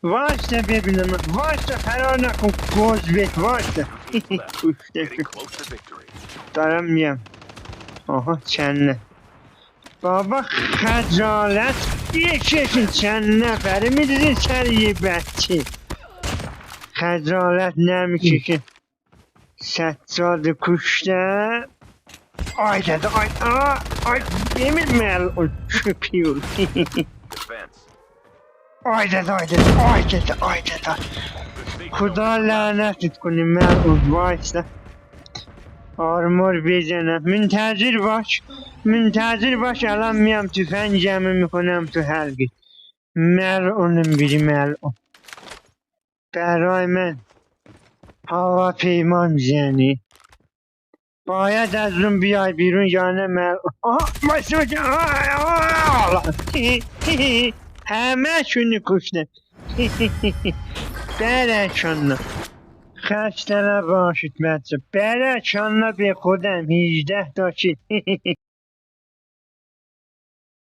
واشته ببینم واشته فرار نکن گزبک واشته دارم میم آها چند بابا خجالت یکیشون چند نفره میدیدین سر یه بچه خجالت نمیکشه سجاد کشته آی دادا آی بمیر ملعون شپیول آی دادا خدا لعنتت کنی ملعون وایسته آرمور بزنم منتظر باش الان میام تفنگمو میکنم تو حلقت ملعونم بیری ملعون برای من هواپیما میزنی باید از اون بیای بیرون یا نه ملعون بایسته همه شونی کشتم برشاننا خسته نباشید بچه برشاننا به خودم 18 تا چید